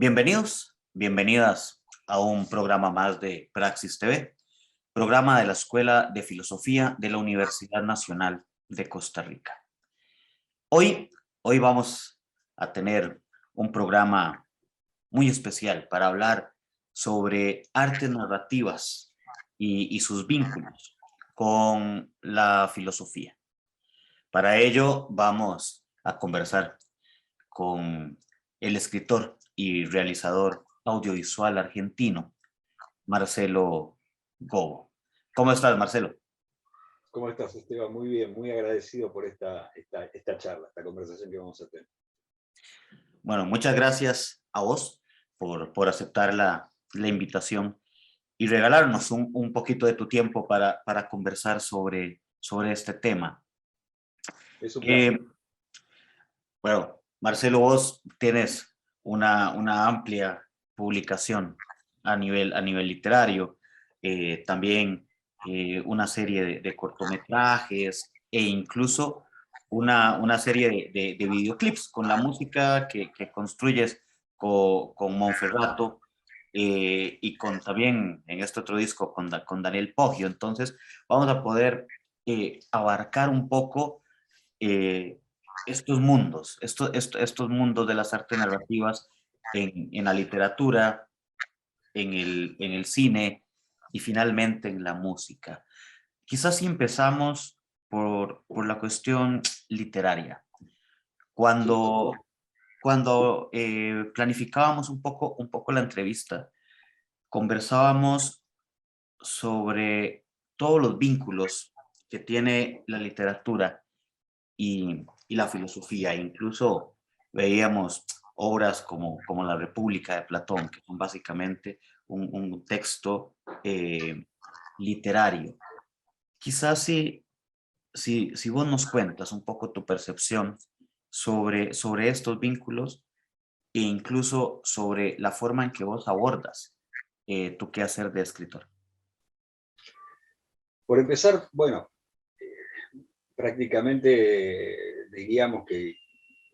Bienvenidos, bienvenidas a un programa más de Praxis TV, programa de la Escuela de Filosofía de la Universidad Nacional de Costa Rica. Hoy vamos a tener un programa muy especial para hablar sobre artes narrativas y sus vínculos con la filosofía. Para ello vamos a conversar con el escritor y realizador audiovisual argentino, Marcelo Gobo. ¿Cómo estás, Marcelo? ¿Cómo estás, Esteban? Muy bien, muy agradecido por esta charla, esta conversación que vamos a tener. Bueno, muchas gracias a vos por aceptar la invitación y regalarnos un poquito de tu tiempo para conversar sobre este tema. Es un placer. Bueno, Marcelo, vos tienes una amplia publicación a nivel literario, también una serie de cortometrajes e incluso una serie de videoclips con la música que construyes con Monferrato y con también en este otro disco con Daniel Poggio. Entonces vamos a poder abarcar un poco estos mundos, estos mundos de las artes narrativas en la literatura, en el cine y finalmente en la música. Quizás si empezamos por la cuestión literaria. Cuando planificábamos un poco la entrevista, conversábamos sobre todos los vínculos que tiene la literatura y la filosofía. Incluso veíamos obras como La República de Platón, que son básicamente un texto literario. Quizás si vos nos cuentas un poco tu percepción sobre estos vínculos e incluso sobre la forma en que vos abordas tu quehacer de escritor. Por empezar, bueno, prácticamente diríamos que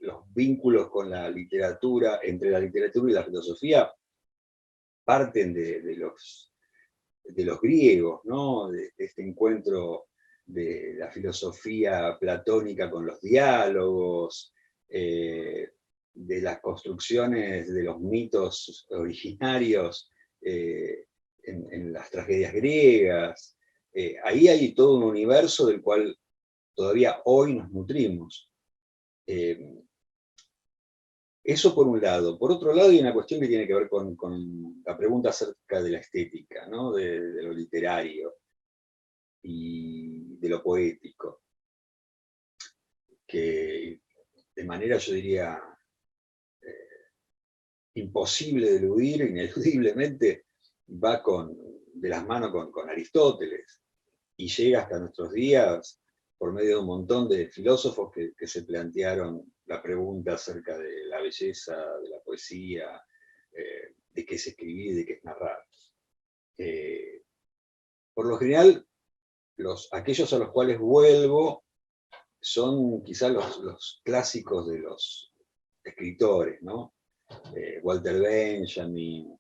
los vínculos con la literatura, entre la literatura y la filosofía, parten de los griegos, ¿no? De este encuentro de la filosofía platónica con los diálogos, de las construcciones de los mitos originarios en las tragedias griegas. Ahí hay todo un universo del cual todavía hoy nos nutrimos. Eso por un lado. Por otro lado, hay una cuestión que tiene que ver con la pregunta acerca de la estética, ¿no? De lo literario y de lo poético, que de manera, yo diría, imposible de eludir, ineludiblemente, va de las manos con Aristóteles y llega hasta nuestros días por medio de un montón de filósofos que se plantearon la pregunta acerca de la belleza, de la poesía, de qué es escribir, de qué es narrar. Por lo general, aquellos a los cuales vuelvo son quizás los clásicos de los escritores, ¿no? Walter Benjamin,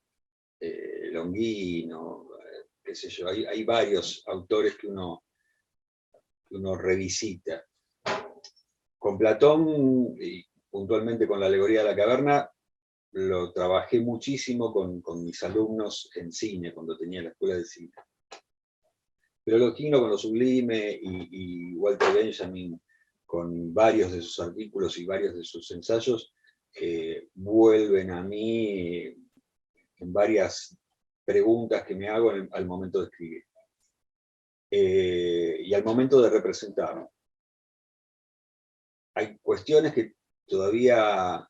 Longino, qué sé yo, hay varios autores que uno revisita. Con Platón, y puntualmente con la alegoría de la caverna, lo trabajé muchísimo con mis alumnos en cine, cuando tenía la escuela de cine. Pero Longino con lo sublime y Walter Benjamin con varios de sus artículos y varios de sus ensayos, vuelven a mí en varias preguntas que me hago al momento de escribir. Y al momento de representar. Hay cuestiones que todavía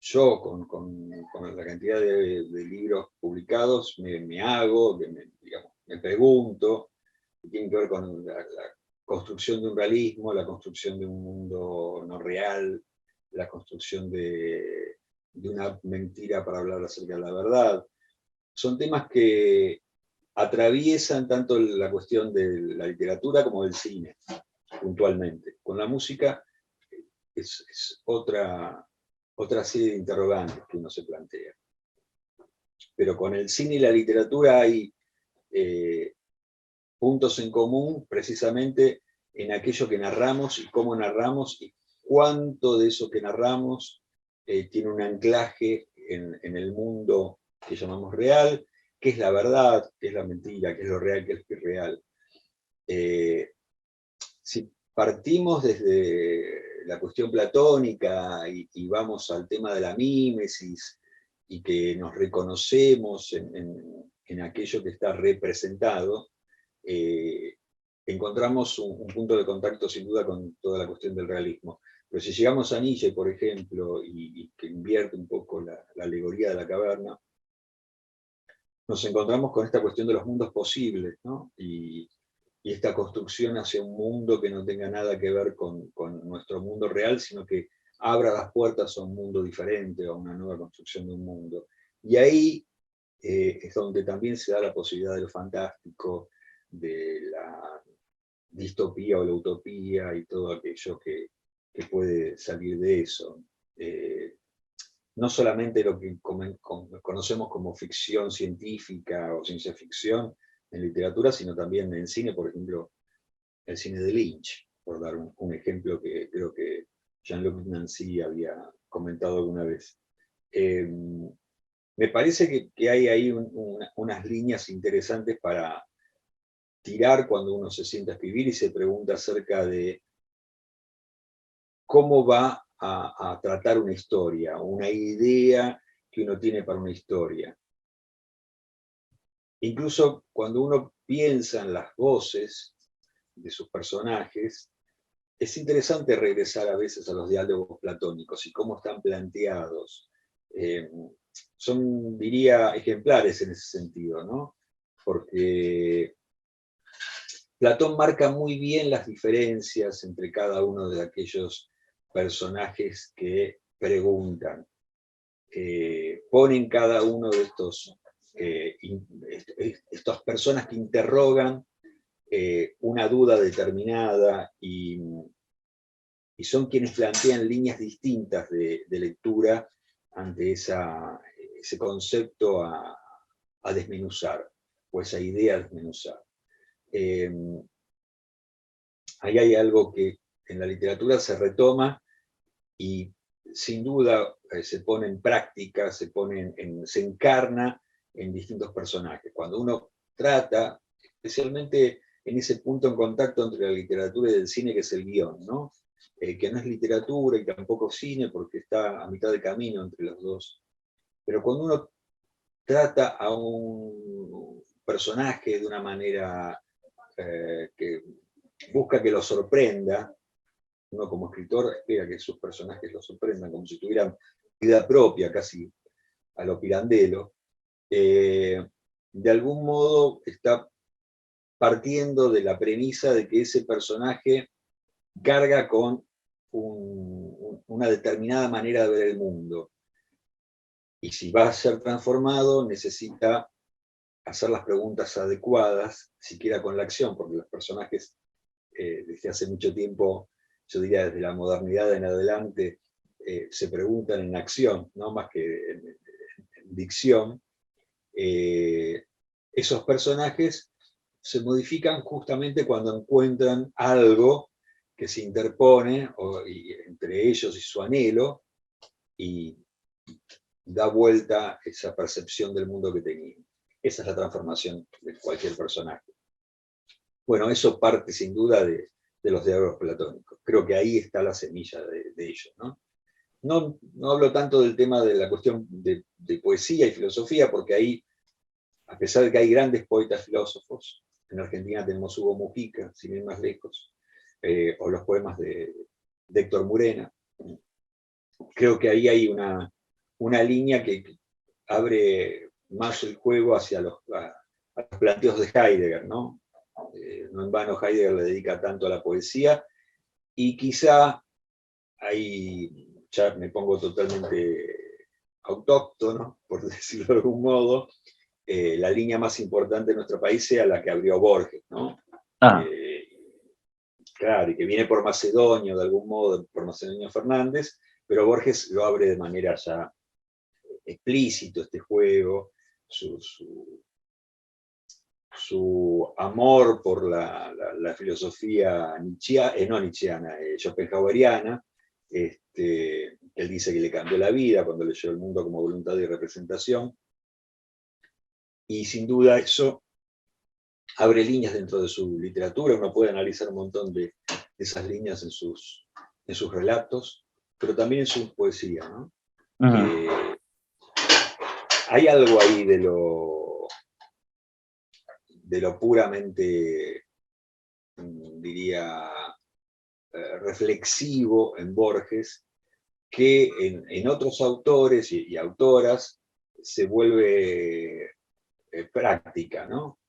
yo, con la cantidad de libros publicados, me hago, que me pregunto, que tienen que ver con la construcción de un realismo, la construcción de un mundo no real, la construcción de una mentira para hablar acerca de la verdad. Son temas que atraviesan tanto la cuestión de la literatura como del cine, puntualmente. Con la música es otra otra serie de interrogantes que uno se plantea. Pero con el cine y la literatura hay puntos en común precisamente en aquello que narramos y cómo narramos y cuánto de eso que narramos tiene un anclaje en el mundo que llamamos real, qué es la verdad, qué es la mentira, qué es lo real, qué es lo irreal. Si partimos desde la cuestión platónica y vamos al tema de la mímesis y que nos reconocemos en aquello que está representado, encontramos un punto de contacto sin duda con toda la cuestión del realismo. Pero si llegamos a Nietzsche, por ejemplo, y que invierte un poco la alegoría de la caverna, nos encontramos con esta cuestión de los mundos posibles, ¿no? Y esta construcción hacia un mundo que no tenga nada que ver con nuestro mundo real, sino que abra las puertas a un mundo diferente, a una nueva construcción de un mundo. Y ahí es donde también se da la posibilidad de lo fantástico, de la distopía o la utopía y todo aquello que puede salir de eso. No solamente lo que conocemos como ficción científica o ciencia ficción en literatura, sino también en cine, por ejemplo, el cine de Lynch, por dar un ejemplo que creo que Jean-Luc Nancy había comentado alguna vez. Me parece que hay ahí unas líneas interesantes para tirar cuando uno se sienta a escribir y se pregunta acerca de cómo va a tratar una historia, una idea que uno tiene para una historia. Incluso cuando uno piensa en las voces de sus personajes, es interesante regresar a veces a los diálogos platónicos y cómo están planteados. Son, diría, ejemplares en ese sentido, ¿no? Porque Platón marca muy bien las diferencias entre cada uno de aquellos personajes que preguntan. Ponen cada uno de estas personas que interrogan una duda determinada y son quienes plantean líneas distintas de lectura ante ese concepto a desmenuzar, o esa idea a desmenuzar. Ahí hay algo que en la literatura se retoma y sin duda se pone en práctica, se encarna en distintos personajes. Cuando uno trata, especialmente en ese punto en contacto entre la literatura y el cine, que es el guión, ¿no? Que no es literatura y tampoco cine, porque está a mitad de camino entre los dos. Pero cuando uno trata a un personaje de una manera que busca que lo sorprenda, uno como escritor espera que sus personajes lo sorprendan como si tuvieran vida propia, casi a lo Pirandello, de algún modo está partiendo de la premisa de que ese personaje carga con una determinada manera de ver el mundo. Y si va a ser transformado, necesita hacer las preguntas adecuadas, siquiera con la acción, porque los personajes desde hace mucho tiempo, yo diría desde la modernidad en adelante, se preguntan en acción, no más que en dicción. Esos personajes se modifican justamente cuando encuentran algo que se interpone entre ellos y su anhelo y da vuelta esa percepción del mundo que tenían. Esa es la transformación de cualquier personaje. Bueno, eso parte sin duda de los diálogos platónicos. Creo que ahí está la semilla de ellos, ¿no? No hablo tanto del tema de la cuestión de poesía y filosofía, porque ahí, a pesar de que hay grandes poetas filósofos, en Argentina tenemos Hugo Mujica, sin ir más lejos, o los poemas de Héctor Murena. Creo que ahí hay una línea que abre más el juego hacia los planteos de Heidegger, ¿no? No en vano Heidegger le dedica tanto a la poesía, y quizá ahí ya me pongo totalmente autóctono, por decirlo de algún modo, la línea más importante de nuestro país sea la que abrió Borges, ¿no? Claro, y que viene por Macedonio, de algún modo, por Macedonio Fernández, pero Borges lo abre de manera ya explícito este juego, su amor por la filosofía no nietzscheana, schopenhaueriana. Él dice que le cambió la vida cuando leyó El mundo como voluntad y representación, y sin duda eso abre líneas dentro de su literatura. Uno puede analizar un montón de esas líneas en sus relatos, pero también en su poesía, ¿no? Hay algo ahí de lo puramente, diría, reflexivo en Borges, que en otros autores y autoras se vuelve práctica, ¿no?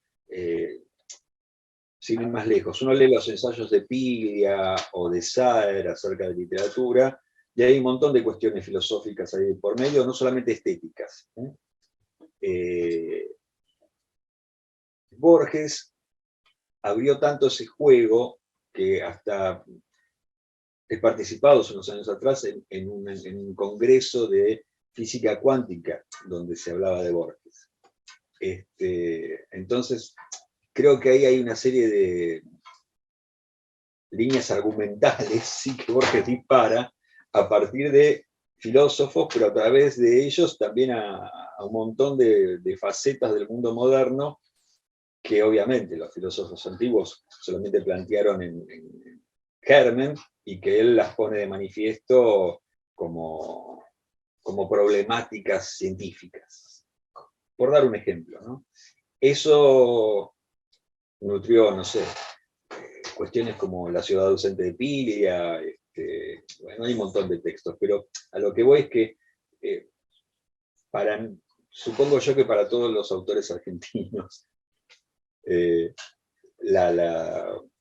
Sin ir más lejos, uno lee los ensayos de Piglia o de Saer acerca de literatura, y hay un montón de cuestiones filosóficas ahí por medio, no solamente estéticas. Borges abrió tanto ese juego que hasta he participado unos años atrás en un congreso de física cuántica donde se hablaba de Borges. Entonces, creo que ahí hay una serie de líneas argumentales, sí, que Borges dispara a partir de filósofos, pero a través de ellos también a un montón de facetas del mundo moderno que obviamente los filósofos antiguos solamente plantearon en germen, y que él las pone de manifiesto como problemáticas científicas. Por dar un ejemplo, ¿no? Eso nutrió, no sé, cuestiones como La ciudad ausente de Piglia, bueno, hay un montón de textos, pero a lo que voy es que supongo yo que para todos los autores argentinos,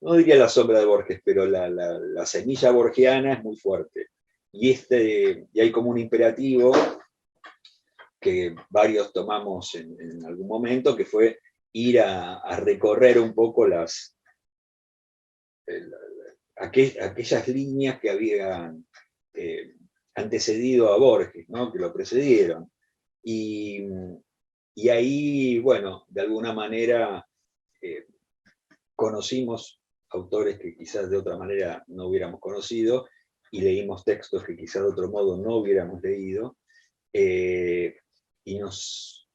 no diría la sombra de Borges, pero la semilla borgiana es muy fuerte. Y hay como un imperativo que varios tomamos en algún momento, que fue ir a recorrer un poco aquellas líneas que habían antecedido a Borges, ¿no? Que lo precedieron. Y ahí, bueno, de alguna manera conocimos autores que quizás de otra manera no hubiéramos conocido, y leímos textos que quizás de otro modo no hubiéramos leído, y nos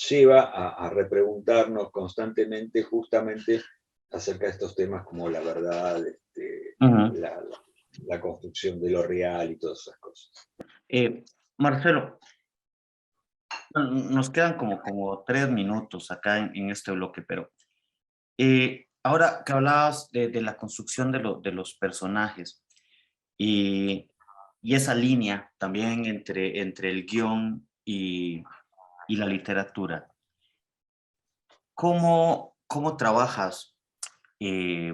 lleva a repreguntarnos constantemente justamente acerca de estos temas como la verdad, la construcción de lo real y todas esas cosas. Marcelo, nos quedan como 3 minutos acá en este bloque, pero ahora que hablabas de la construcción de los personajes y esa línea también entre el guión y la literatura, ¿cómo trabajas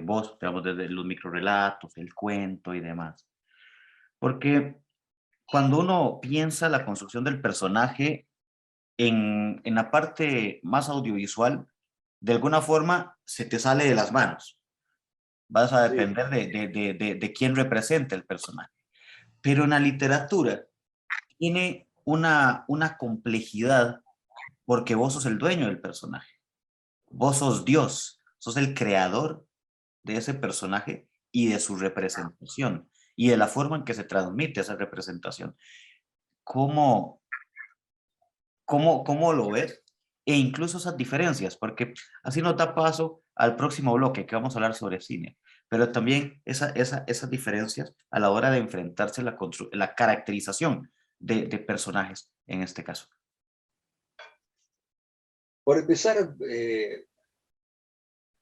vos, digamos, desde los microrelatos, el cuento y demás? Porque cuando uno piensa la construcción del personaje en la parte más audiovisual, de alguna forma se te sale de las manos. Vas a depender de quién representa el personaje. Pero en la literatura tiene una complejidad porque vos sos el dueño del personaje. Vos sos Dios, sos el creador de ese personaje y de su representación y de la forma en que se transmite esa representación. ¿Cómo lo ves? E incluso esas diferencias, porque así nos da paso al próximo bloque, que vamos a hablar sobre cine, pero también esas diferencias a la hora de enfrentarse a la caracterización de personajes en este caso. Por empezar,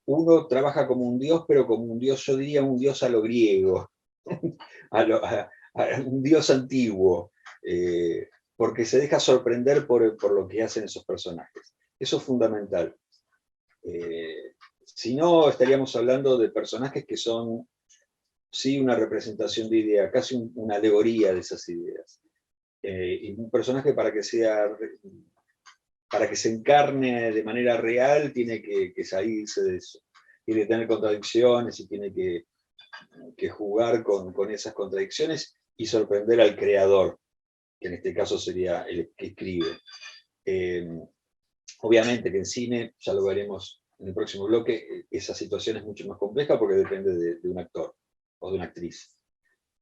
uno trabaja como un dios, pero como un dios, yo diría un dios a lo griego, a un dios antiguo, porque se deja sorprender por lo que hacen esos personajes. Eso es fundamental. Si no, estaríamos hablando de personajes que son, sí, una representación de idea, casi una alegoría de esas ideas. Y un personaje para que se encarne de manera real tiene que salirse de eso. Tiene que tener contradicciones y tiene que jugar con esas contradicciones y sorprender al creador, que en este caso sería el que escribe. Obviamente que en cine, ya lo veremos en el próximo bloque, esa situación es mucho más compleja porque depende de un actor o de una actriz.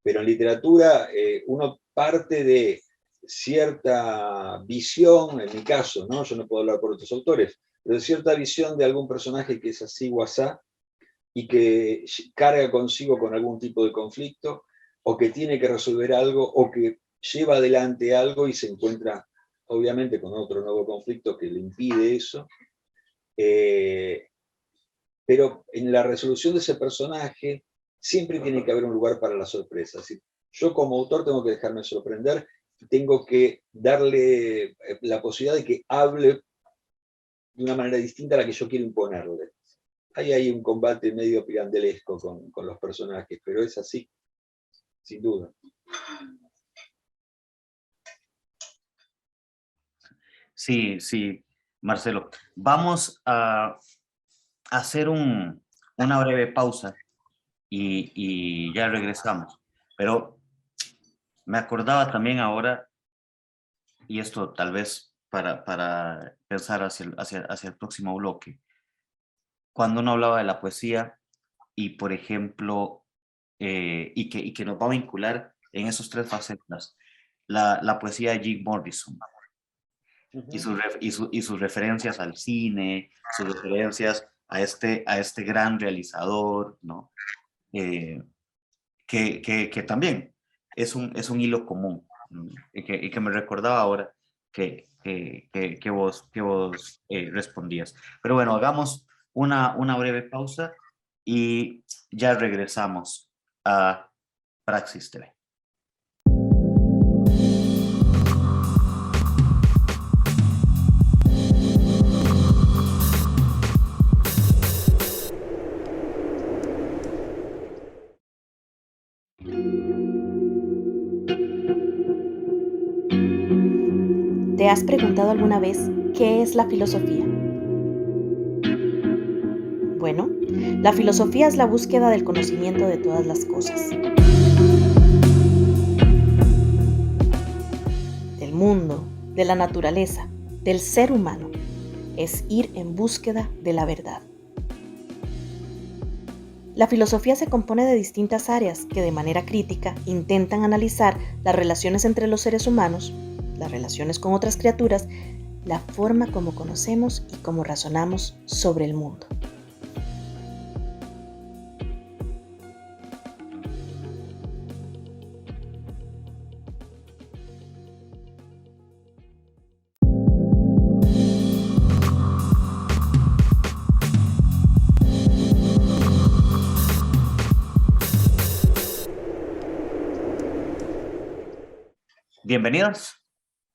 Pero en literatura uno parte de cierta visión, en mi caso, ¿no? Yo no puedo hablar por otros autores, pero de cierta visión de algún personaje que es así o asá, y que carga consigo con algún tipo de conflicto, o que tiene que resolver algo, o que lleva adelante algo y se encuentra, obviamente, con otro nuevo conflicto que le impide eso. Pero en la resolución de ese personaje siempre tiene que haber un lugar para la sorpresa. Así, yo como autor tengo que dejarme sorprender, tengo que darle la posibilidad de que hable de una manera distinta a la que yo quiero imponerle. Hay un combate medio pirandelesco con los personajes, pero es así, sin duda. Sí, sí, Marcelo. Vamos a hacer una breve pausa y ya regresamos. Pero me acordaba también ahora, y esto tal vez para pensar hacia el próximo bloque, cuando uno hablaba de la poesía y, por ejemplo, y que nos va a vincular en esos tres facetas, la poesía de Jim Morrison y sus referencias al cine, sus referencias a este gran realizador, ¿no? Eh, que también es un hilo común, ¿no? Y que me recordaba ahora que vos respondías. Pero bueno, hagamos una breve pausa y ya regresamos a Praxis TV. ¿Te has preguntado alguna vez qué es la filosofía? Bueno, la filosofía es la búsqueda del conocimiento de todas las cosas, del mundo, de la naturaleza, del ser humano. Es ir en búsqueda de la verdad. La filosofía se compone de distintas áreas que de manera crítica intentan analizar las relaciones entre los seres humanos, las relaciones con otras criaturas, la forma como conocemos y cómo razonamos sobre el mundo.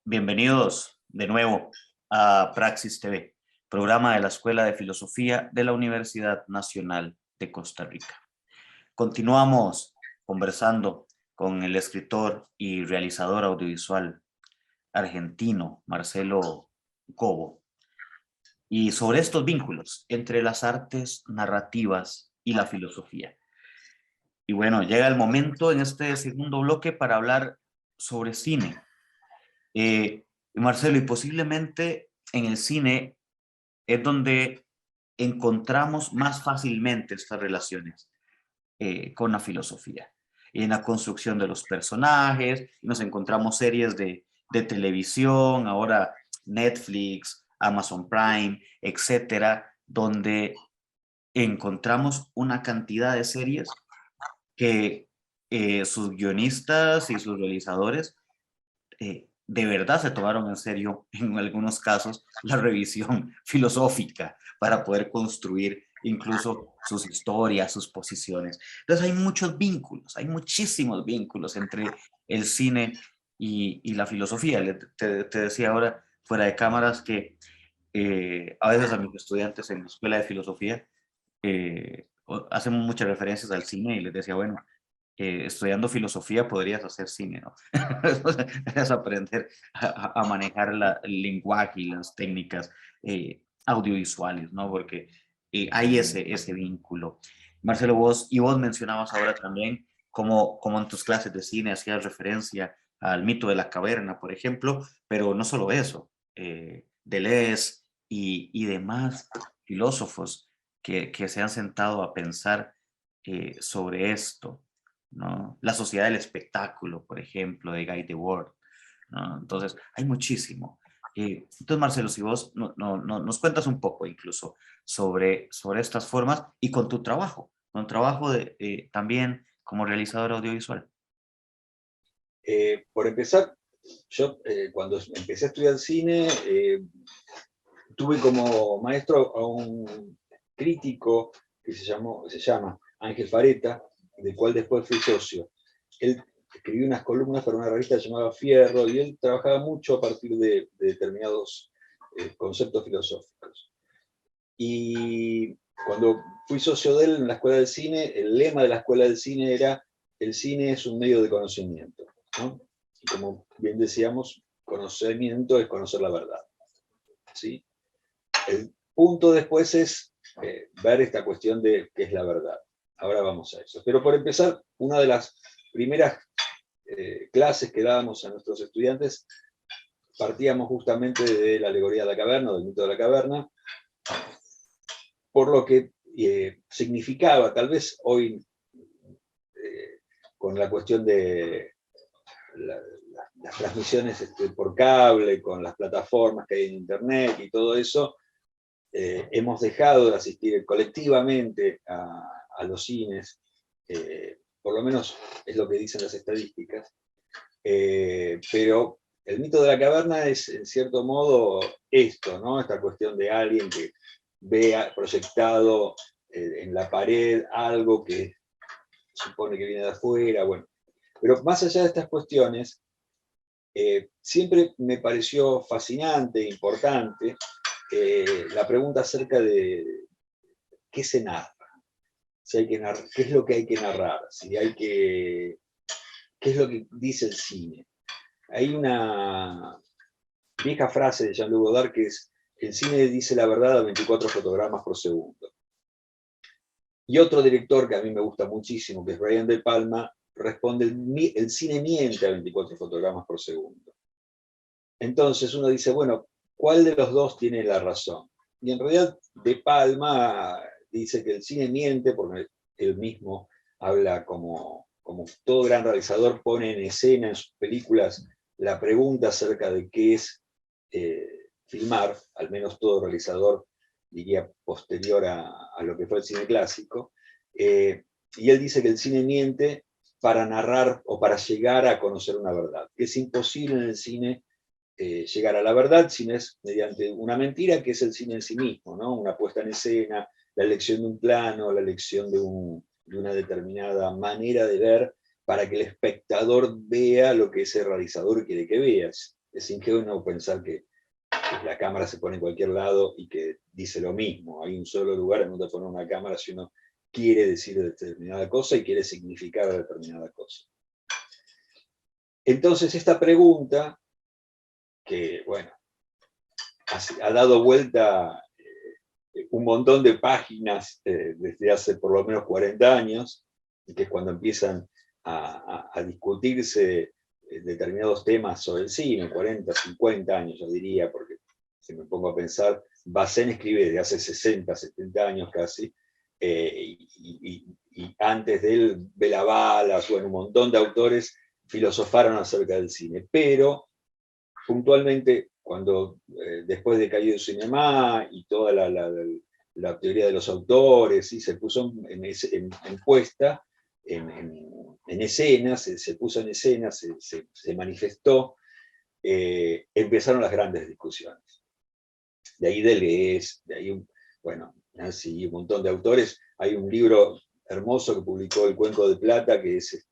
Bienvenidos de nuevo a Praxis TV, programa de la Escuela de Filosofía de la Universidad Nacional de Costa Rica. Continuamos conversando con el escritor y realizador audiovisual argentino Marcelo Cobo y sobre estos vínculos entre las artes narrativas y la filosofía. Y bueno, llega el momento en este segundo bloque para hablar sobre cine. Marcelo, y posiblemente en el cine es donde encontramos más fácilmente estas relaciones con la filosofía. En la construcción de los personajes, nos encontramos series de televisión, ahora Netflix, Amazon Prime, etcétera, donde encontramos una cantidad de series que sus guionistas y sus realizadores de verdad se tomaron en serio, en algunos casos, la revisión filosófica para poder construir incluso sus historias, sus posiciones. Entonces hay muchos vínculos, hay muchísimos vínculos entre el cine y la filosofía. Te decía ahora, fuera de cámaras, que a veces a mis estudiantes en la escuela de filosofía hacemos muchas referencias al cine y les decía, bueno, estudiando filosofía podrías hacer cine, ¿no? Es aprender a manejar el lenguaje y las técnicas audiovisuales, ¿no? Porque hay ese vínculo. Marcelo, vos mencionabas ahora también como en tus clases de cine hacías referencia al mito de la caverna, por ejemplo, pero no solo eso, Deleuze y demás filósofos que se han sentado a pensar sobre esto, ¿no? La sociedad del espectáculo, por ejemplo, de Guy Debord, ¿no? Entonces, hay muchísimo. Entonces, Marcelo, si vos nos cuentas un poco incluso sobre estas formas y con trabajo también como realizador audiovisual. Por empezar, yo cuando empecé a estudiar cine, tuve como maestro a un crítico que se llama Ángel Fareta, del cual después fui socio. Él escribió unas columnas para una revista llamada Fierro, y él trabajaba mucho a partir de determinados conceptos filosóficos. Y cuando fui socio de él en la Escuela del Cine, el lema de la Escuela del Cine era: el cine es un medio de conocimiento, ¿no? Y como bien decíamos, conocimiento es conocer la verdad, ¿sí? El punto después es ver esta cuestión de qué es la verdad. Ahora vamos a eso. Pero por empezar, una de las primeras clases que dábamos a nuestros estudiantes, partíamos justamente de la alegoría de la caverna, del mito de la caverna, por lo que significaba, tal vez hoy, con la cuestión de las transmisiones por cable, con las plataformas que hay en Internet y todo eso, hemos dejado de asistir colectivamente a los cines, por lo menos es lo que dicen las estadísticas, pero el mito de la caverna es, en cierto modo, esto, ¿no? Esta cuestión de alguien que vea proyectado en la pared algo que supone que viene de afuera, bueno. Pero más allá de estas cuestiones, siempre me pareció fascinante, importante, la pregunta acerca de qué se narra, si hay que narrar, qué es lo que hay que narrar, si hay que, qué es lo que dice el cine. Hay una vieja frase de Jean-Luc Godard que es: el cine dice la verdad a 24 fotogramas por segundo. Y otro director que a mí me gusta muchísimo, que es Brian De Palma, responde: el cine miente a 24 fotogramas por segundo. Entonces uno dice, bueno, ¿cuál de los dos tiene la razón? Y en realidad De Palma dice que el cine miente porque él mismo habla como todo gran realizador, pone en escena en sus películas la pregunta acerca de qué es filmar, al menos todo realizador diría posterior a lo que fue el cine clásico, y él dice que el cine miente para narrar o para llegar a conocer una verdad, que es imposible en el cine llegar a la verdad, sino es mediante una mentira, que es el cine en sí mismo, ¿no? Una puesta en escena, la elección de un plano, la elección de una determinada manera de ver, para que el espectador vea lo que ese realizador quiere que veas. Es ingenuo pensar que la cámara se pone en cualquier lado y que dice lo mismo. Hay un solo lugar en donde poner una cámara si uno quiere decir determinada cosa y quiere significar determinada cosa. Entonces, esta pregunta, que, bueno, ha dado vuelta un montón de páginas desde hace por lo menos 40 años, que es cuando empiezan a discutirse determinados temas sobre el cine, 40, 50 años, yo diría, porque si me pongo a pensar, Bazin escribe desde hace 60, 70 años casi, y antes de él, Bela Balas, bueno, un montón de autores filosofaron acerca del cine, pero puntualmente, cuando después de Cahiers du Cinéma y toda la teoría de los autores, ¿sí? Se puso en puesta, en escena, se puso en escena, se manifestó, empezaron las grandes discusiones. De ahí Deleuze, de ahí, bueno, Nancy y un montón de autores. Hay un libro hermoso que publicó El Cuenco de Plata, que es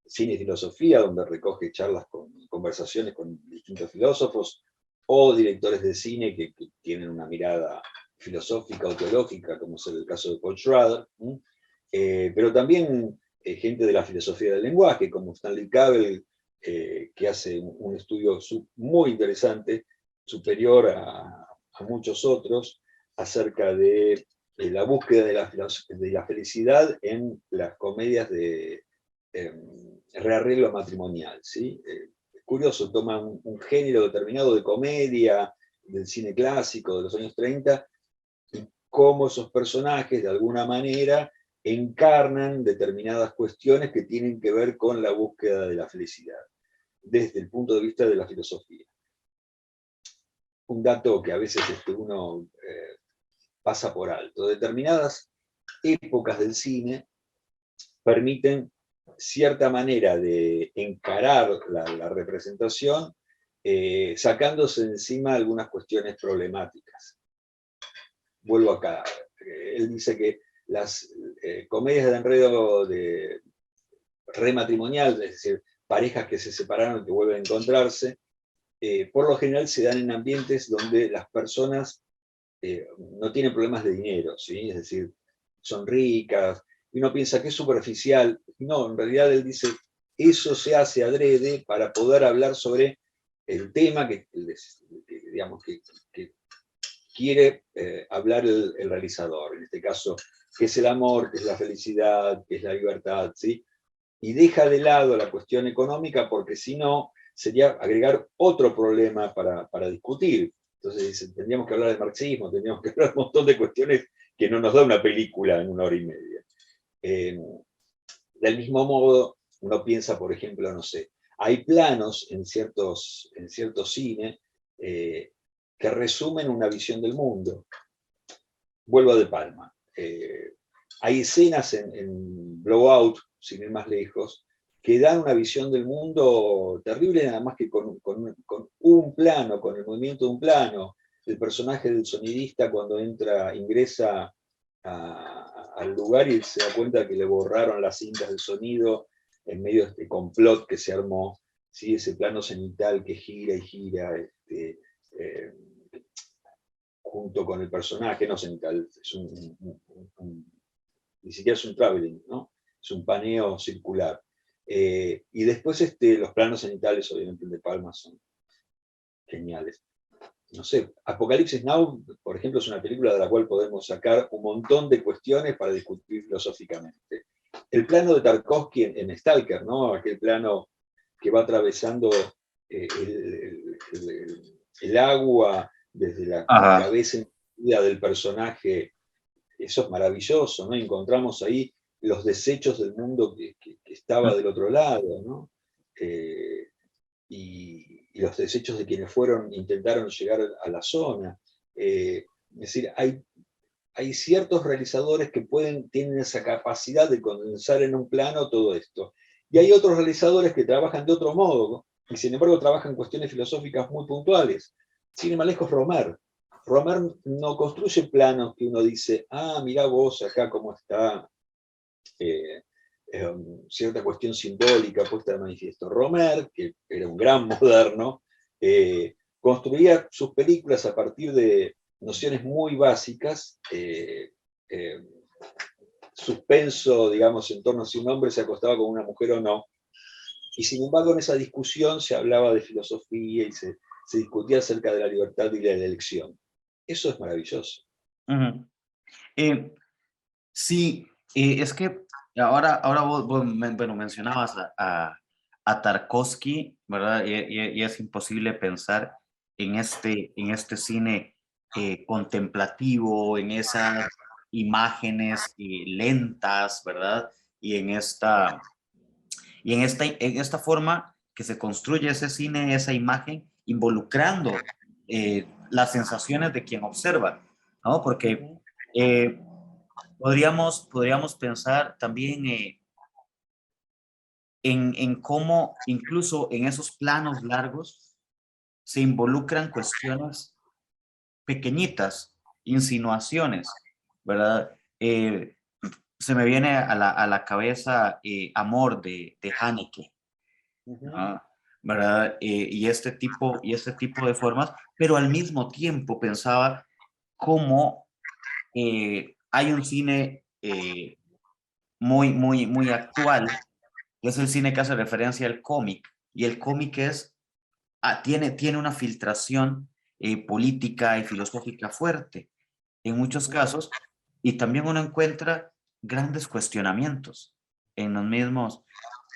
Cine y Filosofía, donde recoge charlas conversaciones con distintos filósofos o directores de cine que tienen una mirada filosófica o teológica, como es el caso de Paul Schrader, pero también gente de la filosofía del lenguaje, como Stanley Cavell, que hace un estudio muy interesante, superior a muchos otros, acerca de la búsqueda de la felicidad en las comedias de rearreglo matrimonial, ¿sí? Es curioso, toma un género determinado de comedia, del cine clásico de los años 30, y cómo esos personajes, de alguna manera, encarnan determinadas cuestiones que tienen que ver con la búsqueda de la felicidad, desde el punto de vista de la filosofía. Un dato que a veces uno pasa por alto. Determinadas épocas del cine permiten cierta manera de encarar la representación, sacándose encima algunas cuestiones problemáticas. Vuelvo acá. Él dice que las comedias de enredo de rematrimonial, es decir, parejas que se separaron y que vuelven a encontrarse, por lo general se dan en ambientes donde las personas no tienen problemas de dinero, ¿sí? Es decir, son ricas, y uno piensa que es superficial. No, en realidad él dice, eso se hace adrede para poder hablar sobre el tema digamos, que quiere hablar el realizador, en este caso, qué es el amor, qué es la felicidad, qué es la libertad, ¿sí? Y deja de lado la cuestión económica porque si no, sería agregar otro problema para discutir. Entonces dicen, tendríamos que hablar de marxismo, tendríamos que hablar de un montón de cuestiones que no nos da una película en 1 hora y media. Del mismo modo, uno piensa, por ejemplo, no sé, hay planos en ciertos cine que resumen una visión del mundo. Vuelvo a De Palma. Hay escenas en Blowout, sin ir más lejos, que dan una visión del mundo terrible, nada más que con un plano, con el movimiento de un plano. El personaje del sonidista cuando ingresa al lugar y se da cuenta que le borraron las cintas del sonido en medio de este complot que se armó, ¿sí? Ese plano cenital que gira y gira, junto con el personaje, no cenital, es ni siquiera es un traveling, ¿no? Es un paneo circular. Y después los planos cenitales, obviamente, de Palma son geniales. No sé, Apocalipsis Now, por ejemplo, es una película de la cual podemos sacar un montón de cuestiones para discutir filosóficamente. El plano de Tarkovsky en Stalker, ¿no? Aquel plano que va atravesando el agua desde la cabeza del personaje, eso es maravilloso, ¿no? Encontramos ahí los desechos del mundo que estaba del otro lado, ¿no? Y los desechos de quienes intentaron llegar a la zona. Es decir, hay ciertos realizadores que tienen esa capacidad de condensar en un plano todo esto. Y hay otros realizadores que trabajan de otro modo, ¿no? Y sin embargo trabajan cuestiones filosóficas muy puntuales. Sin ir más lejos, Romer. Romer no construye planos que uno dice, mirá vos acá cómo está cierta cuestión simbólica puesta de manifiesto. Romer, que era un gran moderno, construía sus películas a partir de nociones muy básicas, suspenso, digamos, en torno a si un hombre se acostaba con una mujer o no, y sin embargo en esa discusión se hablaba de filosofía y se discutía acerca de la libertad y la elección. Eso es maravilloso. Sí, es que ahora vos mencionabas a Tarkovsky, ¿verdad? Y es imposible pensar en este cine contemplativo, en esas imágenes lentas, ¿verdad? Y en esta forma que se construye ese cine, esa imagen, involucrando las sensaciones de quien observa, ¿no? Porque podríamos pensar también en cómo incluso en esos planos largos se involucran cuestiones pequeñitas, insinuaciones, ¿verdad? Se me viene a la cabeza Amor de Haneke, ¿verdad? Y este tipo de formas, pero al mismo tiempo pensaba cómo hay un cine muy actual, que es el cine que hace referencia al cómic, y el cómic tiene una filtración política y filosófica fuerte en muchos casos, y también uno encuentra grandes cuestionamientos en los mismos,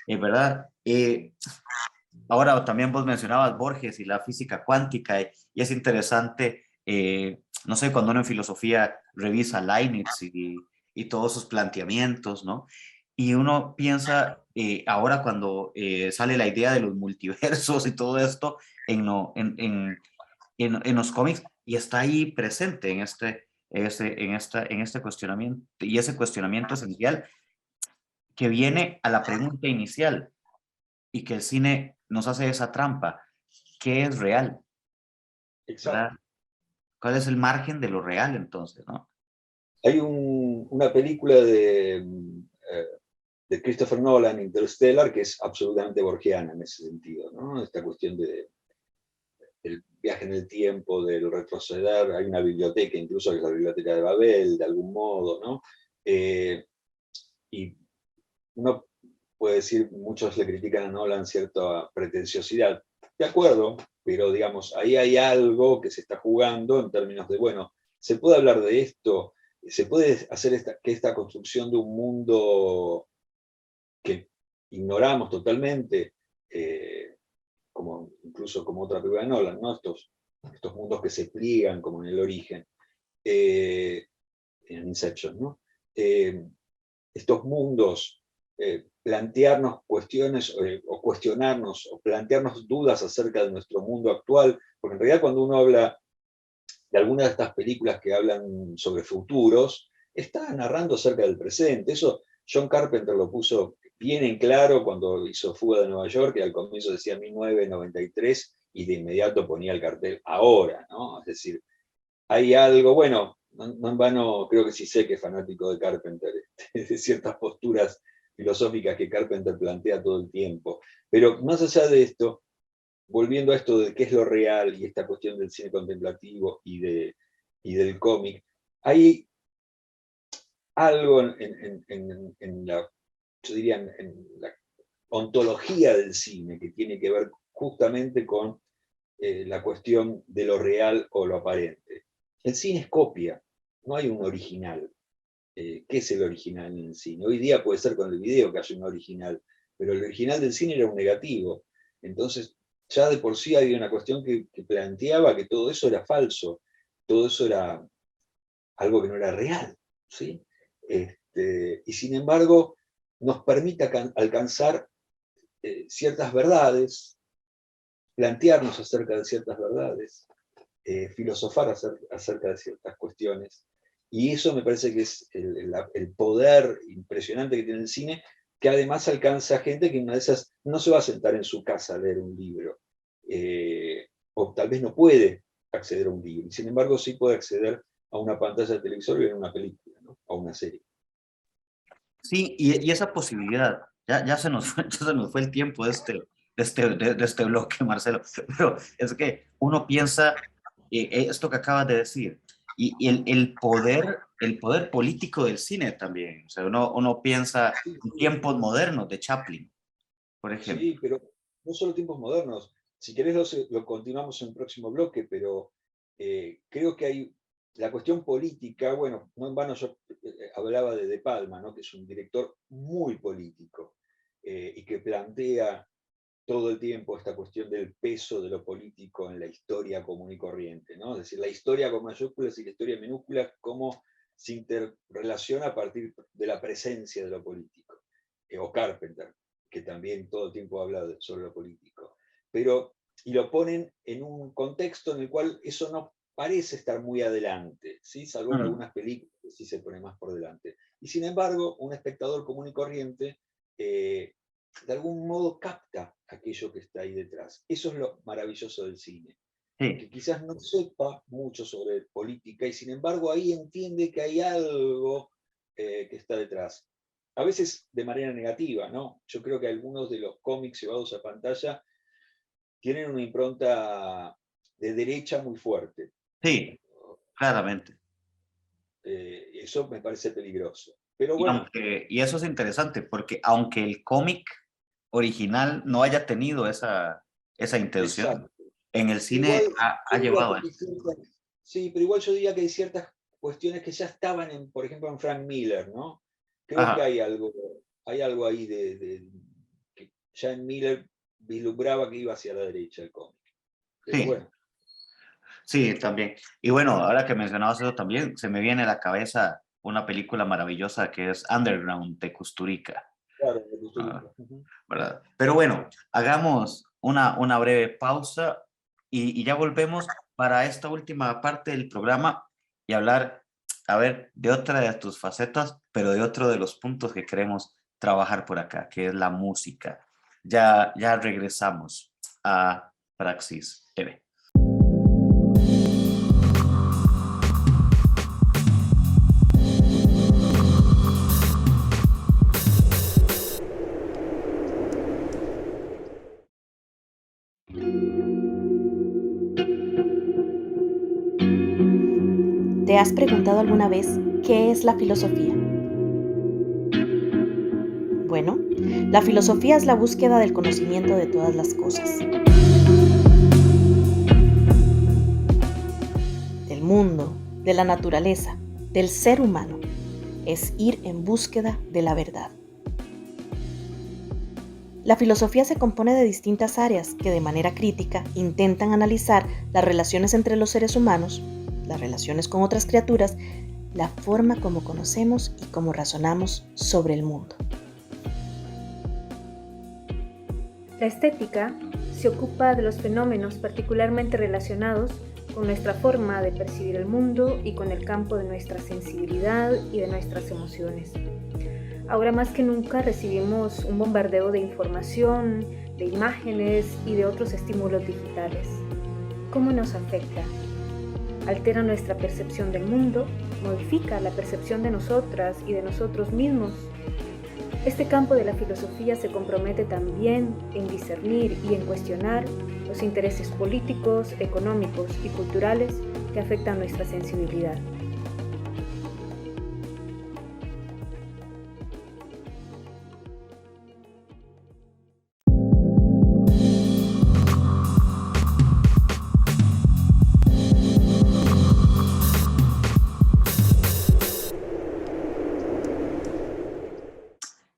Es verdad. Ahora también vos mencionabas Borges y la física cuántica, y es interesante, no sé, cuando uno en filosofía revisa Leibniz y todos sus planteamientos, ¿no? Y uno piensa, ahora cuando sale la idea de los multiversos y todo esto en los cómics, y está ahí presente en este cuestionamiento, y ese cuestionamiento esencial que viene a la pregunta inicial y que el cine nos hace esa trampa. ¿Qué es real? ¿Verdad? Exacto. ¿Cuál es el margen de lo real entonces, no? Hay una película de Christopher Nolan, Interstellar, que es absolutamente borgiana en ese sentido, ¿no? Esta cuestión del viaje en el tiempo, del retroceder, hay una biblioteca, incluso que es la biblioteca de Babel, de algún modo, ¿no? Y uno puede decir, muchos le critican a Nolan cierta pretenciosidad, de acuerdo, pero digamos, ahí hay algo que se está jugando en términos de, bueno, se puede hablar de esto, se puede hacer que esta construcción de un mundo que ignoramos totalmente, como, incluso como otra película de Nolan, ¿no? Estos mundos que se pliegan como en el origen, en Inception, ¿no? Estos mundos, plantearnos cuestiones o cuestionarnos o plantearnos dudas acerca de nuestro mundo actual, porque en realidad cuando uno habla de alguna de estas películas que hablan sobre futuros, está narrando acerca del presente. Eso John Carpenter lo puso bien en claro cuando hizo Fuga de Nueva York, que al comienzo decía 1993 y de inmediato ponía el cartel ahora, ¿no? Es decir, hay algo, bueno, no en vano, creo que sí sé que es fanático de Carpenter, de ciertas posturas filosóficas que Carpenter plantea todo el tiempo. Pero más allá de esto, volviendo a esto de qué es lo real y esta cuestión del cine contemplativo y del cómic, hay algo en la, yo diría, en la ontología del cine que tiene que ver justamente con la cuestión de lo real o lo aparente. El cine es copia, no hay un original. ¿Qué es el original en el cine? Hoy día puede ser con el video que haya un original, pero el original del cine era un negativo. Entonces, ya de por sí había una cuestión que planteaba que todo eso era falso, todo eso era algo que no era real, ¿sí? Y sin embargo, nos permite alcanzar ciertas verdades, plantearnos acerca de ciertas verdades, filosofar acerca de ciertas cuestiones. Y eso me parece que es el poder impresionante que tiene el cine, que además alcanza a gente que una de esas no se va a sentar en su casa a leer un libro, o tal vez no puede acceder a un libro, y sin embargo sí puede acceder a una pantalla de televisor y ver una película, ¿no? O una serie. Sí, y esa posibilidad, ya ya se nos fue el tiempo de este bloque, Marcelo, pero es que uno piensa esto que acabas de decir, y el poder político del cine también, o sea, uno piensa Sí, en sí, tiempos modernos de Chaplin, por ejemplo. sí, pero no solo tiempos modernos. Si querés lo continuamos en el próximo bloque, pero creo que hay la cuestión política, bueno, no en vano yo hablaba de Palma, ¿no? Que es un director muy político y que plantea todo el tiempo esta cuestión del peso de lo político en la historia común y corriente, ¿no? Es decir, la historia con mayúsculas y la historia en minúsculas, cómo se interrelaciona a partir de la presencia de lo político. O Carpenter, que también todo el tiempo habla sobre lo político. Pero, y lo ponen en un contexto en el cual eso no parece estar muy adelante, ¿sí? Salvo en Mm. algunas películas que sí se pone más por delante. Y sin embargo, un espectador común y corriente de algún modo capta aquello que está ahí detrás. Eso es lo maravilloso del cine, Sí, que quizás no sepa mucho sobre política y sin embargo ahí entiende que hay algo que está detrás. A veces de manera negativa, ¿no? Yo creo que algunos de los cómics llevados a pantalla tienen una impronta de derecha muy fuerte. sí, claramente. Eso me parece peligroso. Pero Y, bueno, y eso es interesante, porque aunque el cómic original no haya tenido esa intención, exacto. en el Igual cine yo ha diría llevado que eso. sí, pero igual yo diría que hay ciertas cuestiones que ya estaban, por ejemplo, en Frank Miller, ¿no? Creo que Ajá, hay algo ahí ya en Miller vislumbraba que iba hacia la derecha el cómic. Pero Sí, bueno, sí, también. Y bueno, ahora que mencionabas eso también, se me viene a la cabeza una película maravillosa que es Underground de Kusturica. claro, me gustó. Ah, ¿verdad? Pero bueno, hagamos una breve pausa y ya volvemos para esta última parte del programa y hablar, a ver, de otra de tus facetas, pero de otro de los puntos que queremos trabajar por acá, que es la música. Ya regresamos a Praxis TV. ¿Te has preguntado alguna vez qué es la filosofía? Bueno, la filosofía es la búsqueda del conocimiento de todas las cosas, del mundo, de la naturaleza, del ser humano. Es ir en búsqueda de la verdad. La filosofía se compone de distintas áreas que de manera crítica intentan analizar las relaciones entre los seres humanos, las relaciones con otras criaturas, la forma como conocemos y cómo razonamos sobre el mundo. La estética se ocupa de los fenómenos particularmente relacionados con nuestra forma de percibir el mundo y con el campo de nuestra sensibilidad y de nuestras emociones. Ahora más que nunca recibimos un bombardeo de información, de imágenes y de otros estímulos digitales. ¿Cómo nos afecta? Altera nuestra percepción del mundo, modifica la percepción de nosotras y de nosotros mismos. Este campo de la filosofía se compromete también en discernir y en cuestionar los intereses políticos, económicos y culturales que afectan nuestra sensibilidad.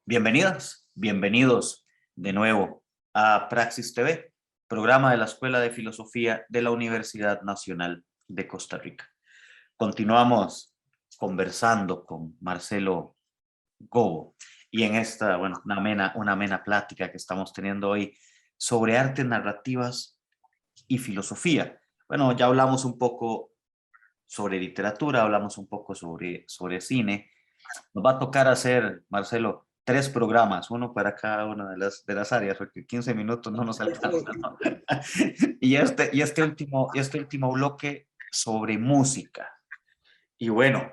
Bienvenidas, bienvenidos de nuevo a Praxis TV, programa de la Escuela de Filosofía de la Universidad Nacional de Costa Rica. Continuamos conversando con Marcelo Gobo y en esta, bueno, una amena plática que estamos teniendo hoy sobre artes narrativas y filosofía. Bueno, ya hablamos un poco sobre literatura, hablamos un poco sobre cine. Nos va a tocar hacer, Marcelo, 3 programas, uno para cada una de las áreas, porque 15 minutos no nos alcanza, ¿no? y este último bloque sobre música. Y bueno,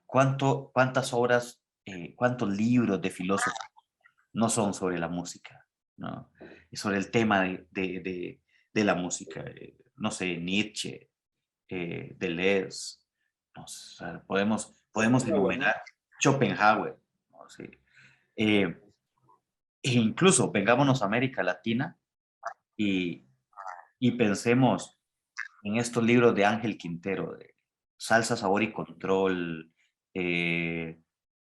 ¿cuántas obras, cuántos libros de filósofos no son sobre la música, ¿no? Y sobre el tema de la música. No sé, Nietzsche, Deleuze, no sé, o sea, podemos enumerar Schopenhauer, ¿no? Sí. E incluso vengámonos a América Latina y, y pensemos en estos libros de Ángel Quintero, de Salsa, Sabor y Control,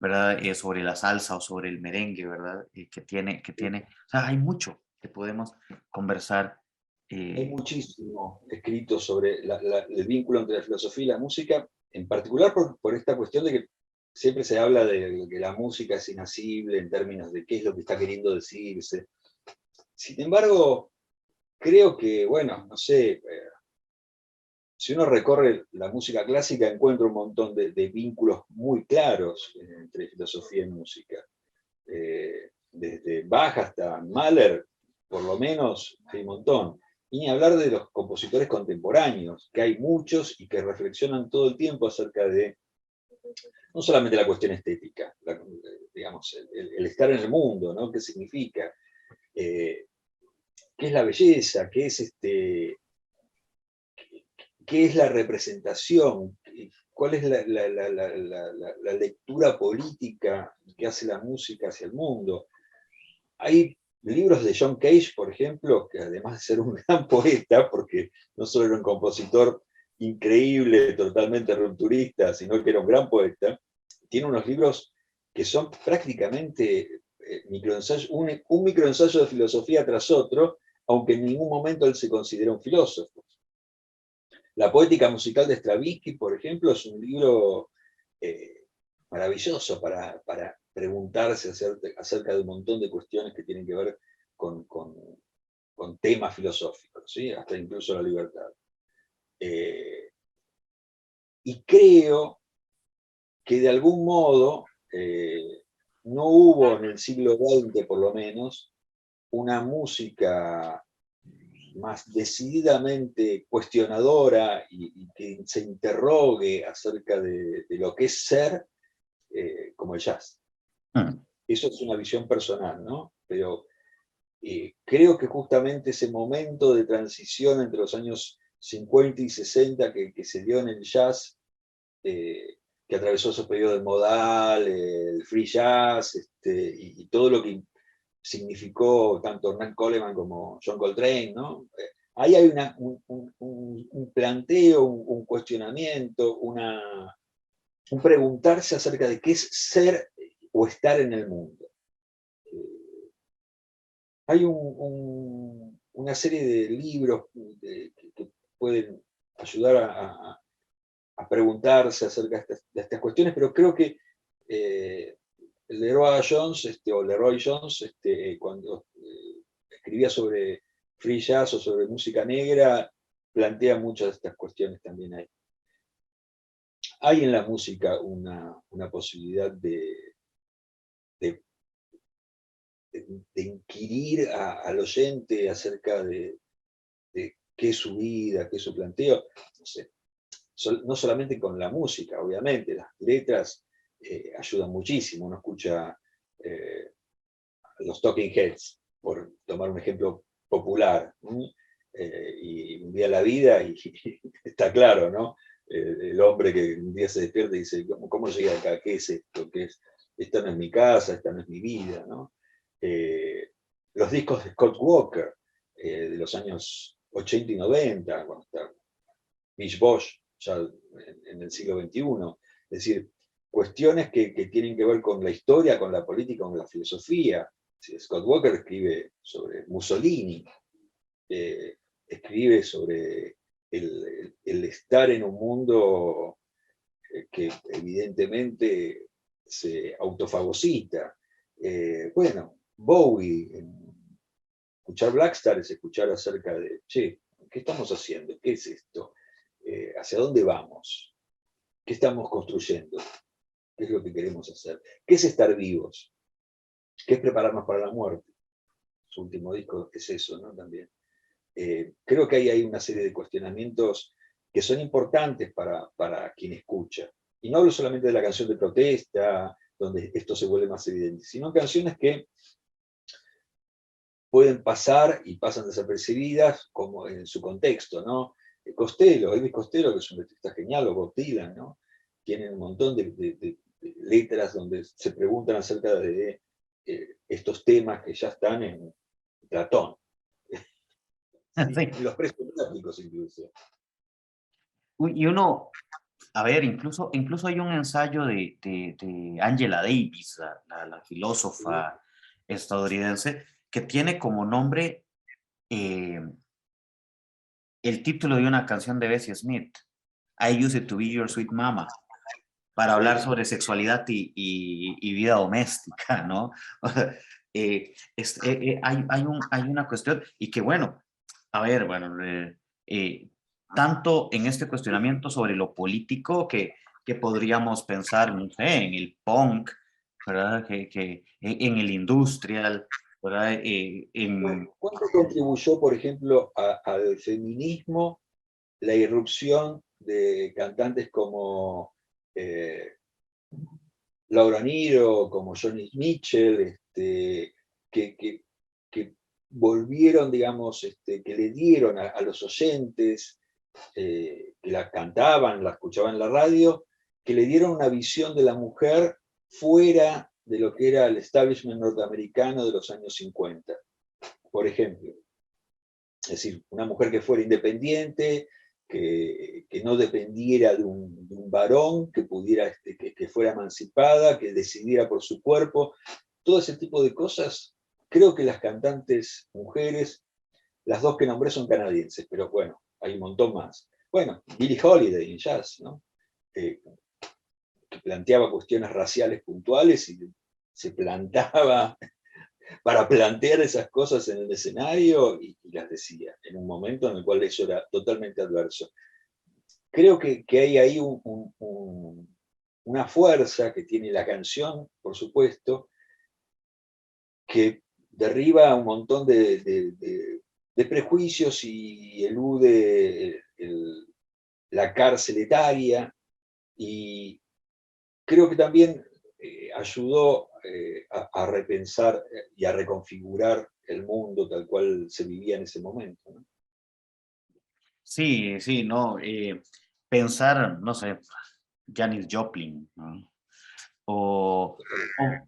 ¿verdad? Sobre la salsa o sobre el merengue, ¿verdad? O sea, hay mucho que podemos conversar. hay muchísimo escrito sobre el vínculo entre la filosofía y la música, en particular por esta cuestión de que siempre se habla de que la música es inasible en términos de qué es lo que está queriendo decirse. Sin embargo, creo que, bueno, no sé, si uno recorre la música clásica encuentra un montón de vínculos muy claros entre filosofía y música. Desde Bach hasta Mahler, por lo menos, hay un montón. Y ni hablar de los compositores contemporáneos, que hay muchos y que reflexionan todo el tiempo acerca de, no solamente la cuestión estética, digamos, el estar en el mundo, ¿no? ¿Qué significa? ¿Qué es la belleza? ¿Qué es la representación? ¿Cuál es la lectura política que hace la música hacia el mundo? Hay libros de John Cage, por ejemplo, que además de ser un gran poeta, porque no solo era un compositor increíble, totalmente rupturista, sino que era un gran poeta, tiene unos libros que son prácticamente un microensayo de filosofía tras otro, aunque en ningún momento él se considera un filósofo. La poética musical de Stravinsky, por ejemplo, es un libro maravilloso para preguntarse acerca de un montón de cuestiones que tienen que ver con temas filosóficos, ¿sí? Hasta incluso la libertad. Y creo que de algún modo no hubo en el siglo XX, por lo menos, una música más decididamente cuestionadora y que se interrogue acerca de lo que es ser, como el jazz. Eso es una visión personal, ¿no? Pero creo que justamente ese momento de transición entre los años 50 y 60 que se dio en el jazz, que atravesó esos periodos del modal, el free jazz, y todo lo que significó tanto Hernán Coleman como John Coltrane, ¿no? Ahí hay un planteo, un cuestionamiento, un preguntarse acerca de qué es ser o estar en el mundo. Hay una serie de libros que pueden ayudar a preguntarse acerca de estas cuestiones, pero creo que Leroy Jones, cuando escribía sobre free jazz o sobre música negra, plantea muchas de estas cuestiones también ahí. Hay en la música una posibilidad de inquirir al oyente acerca de qué es su vida, qué es su planteo. No sé, no solamente con la música, obviamente, las letras ayudan muchísimo. Uno escucha los Talking Heads, por tomar un ejemplo popular, y un día la vida, y está claro, ¿no? El hombre que un día se despierta y dice, ¿cómo llegué acá? ¿Qué es esto? Esta no es mi casa, esta no es mi vida, ¿no? Los discos de Scott Walker, de los años 80 y 90, cuando está Beach Boys, ya en el siglo XXI, es decir, cuestiones que tienen que ver con la historia, con la política, con la filosofía. Scott Walker escribe sobre Mussolini, escribe sobre el estar en un mundo que evidentemente se autofagocita. Bueno, Bowie, escuchar Blackstar es escuchar acerca de, che, ¿qué estamos haciendo? ¿Qué es esto? ¿Hacia dónde vamos? ¿Qué estamos construyendo? ¿Qué es lo que queremos hacer? ¿Qué es estar vivos? ¿Qué es prepararnos para la muerte? Su último disco es eso, ¿no? También. Creo que ahí hay una serie de cuestionamientos que son importantes para quien escucha. Y no hablo solamente de la canción de protesta, donde esto se vuelve más evidente, sino canciones que pueden pasar y pasan desapercibidas como en su contexto, ¿no? Elvis Costello, que es un letrista genial, o Bob Dylan, ¿no? Tienen un montón de letras donde se preguntan acerca de estos temas que ya están en Platón. Sí. Los presocráticos incluso. Y uno, a ver, incluso hay un ensayo de Angela Davis, la filósofa estadounidense, que tiene como nombre el título de una canción de Bessie Smith, I Used to Be Your Sweet Mama, para hablar sobre sexualidad y vida doméstica, ¿no? Hay una cuestión, y que bueno, a ver, bueno, tanto en este cuestionamiento sobre lo político que podríamos pensar, no sé, en el punk, ¿verdad? En el industrial, ¿verdad? ¿Cuánto contribuyó, por ejemplo, al feminismo la irrupción de cantantes como Laura Nyro, como Joni Mitchell, que volvieron, digamos, que le dieron a los oyentes que la cantaban, la escuchaban en la radio, que le dieron una visión de la mujer fuera de lo que era el establishment norteamericano de los años 50, por ejemplo. Es decir, una mujer que fuera independiente, que no dependiera de un varón, que pudiera, que fuera emancipada, que decidiera por su cuerpo. todo ese tipo de cosas, creo que las cantantes mujeres, las dos que nombré son canadienses, pero bueno, hay un montón más. Bueno, Billie Holiday en jazz, ¿no? Que planteaba cuestiones raciales puntuales y se plantaba para plantear esas cosas en el escenario y las decía, en un momento en el cual eso era totalmente adverso. Creo que hay ahí una fuerza que tiene la canción, por supuesto, que derriba un montón de prejuicios y elude la cárcel etaria, y creo que también ayudó a repensar y a reconfigurar el mundo tal cual se vivía en ese momento, ¿no? Sí, sí, no, pensar, no sé, Janis Joplin, ¿no? O,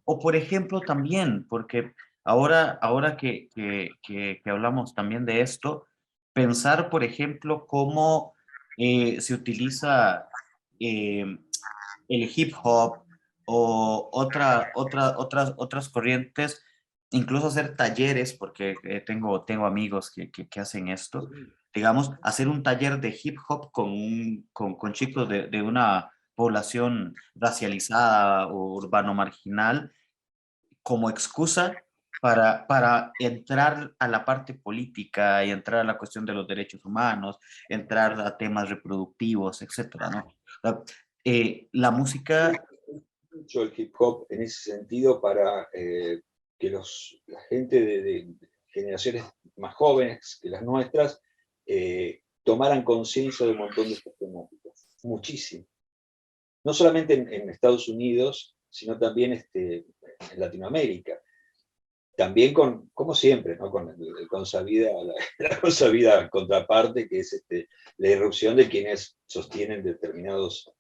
por ejemplo también, porque ahora que hablamos también de esto, pensar, por ejemplo, cómo se utiliza eh, el hip hop o otras corrientes, incluso hacer talleres, porque tengo amigos que hacen esto, digamos, hacer un taller de hip hop con chicos de una población racializada o urbano marginal como excusa para entrar a la parte política y entrar a la cuestión de los derechos humanos, entrar a temas reproductivos, etcétera, ¿no? La música. Mucho el hip hop en ese sentido para que la gente de generaciones más jóvenes que las nuestras tomaran conciencia de un montón de estas temáticas. Muchísimo. No solamente en Estados Unidos, sino también en Latinoamérica. También como siempre, ¿no? Con el consabida, la consabida contraparte, que es la irrupción de quienes sostienen determinados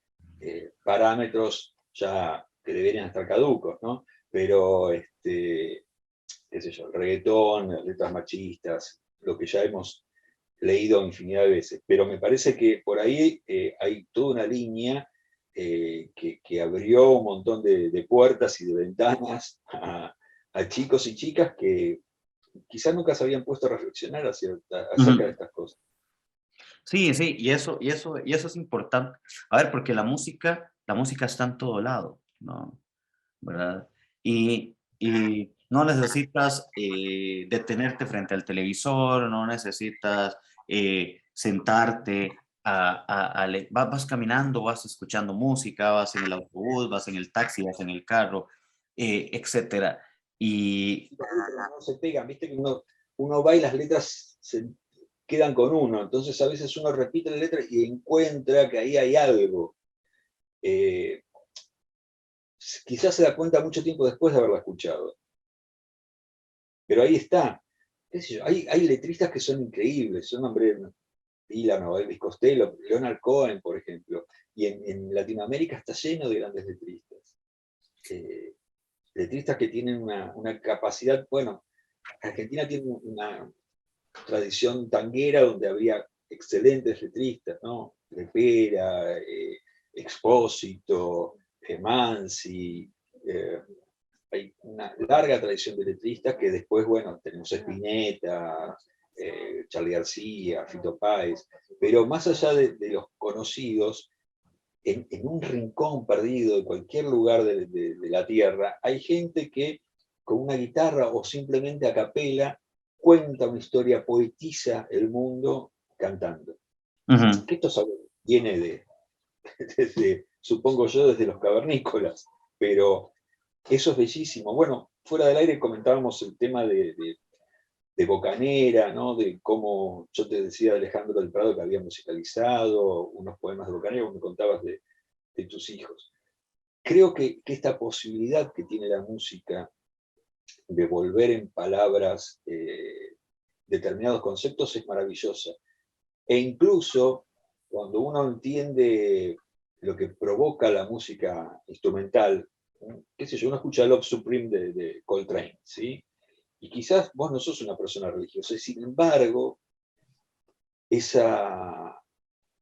parámetros ya que deberían estar caducos, ¿no? Pero, qué sé yo, el reggaetón, las letras machistas, lo que ya hemos leído infinidad de veces. Pero me parece que por ahí hay toda una línea que abrió un montón de puertas y de ventanas a chicos y chicas que quizás nunca se habían puesto a reflexionar acerca de estas cosas. Sí, sí, y eso es importante. A ver, porque la música está en todo lado, ¿no? ¿Verdad? Y no necesitas detenerte frente al televisor, no necesitas sentarte vas caminando, vas escuchando música, vas en el autobús, vas en el taxi, vas en el carro, etcétera. Y No se pegan, viste que uno va y las letras se quedan con uno, entonces a veces uno repite la letra y encuentra que ahí hay algo. Eh, Quizás se da cuenta mucho tiempo después de haberla escuchado, pero ahí está. ¿Qué sé yo? Hay letristas que son increíbles, son hombres, Dylan, Elvis Costello, Leonard Cohen, por ejemplo, y en Latinoamérica está lleno de grandes letristas. Letristas que tienen una capacidad, bueno, Argentina tiene una tradición tanguera donde había excelentes letristas, ¿no? Lepera, Expósito, Mansi, hay una larga tradición de letristas que después, bueno, tenemos Spinetta, Charly García, Fito Páez, pero más allá de los conocidos, en un rincón perdido de cualquier lugar de la tierra, hay gente que con una guitarra o simplemente a capela cuenta una historia, poetiza el mundo cantando. ujú. Que esto viene desde, supongo yo, desde los cavernícolas, pero eso es bellísimo. Bueno, fuera del aire comentábamos el tema de Bocanera, ¿no? De cómo yo te decía de Alejandro del Prado que había musicalizado unos poemas de Bocanera, vos me contabas de tus hijos. Creo que esta posibilidad que tiene la música de volver en palabras determinados conceptos es maravillosa. E incluso cuando uno entiende lo que provoca la música instrumental, qué sé yo, uno escucha Love Supreme de Coltrane, ¿sí? Y quizás vos no sos una persona religiosa, y sin embargo, esa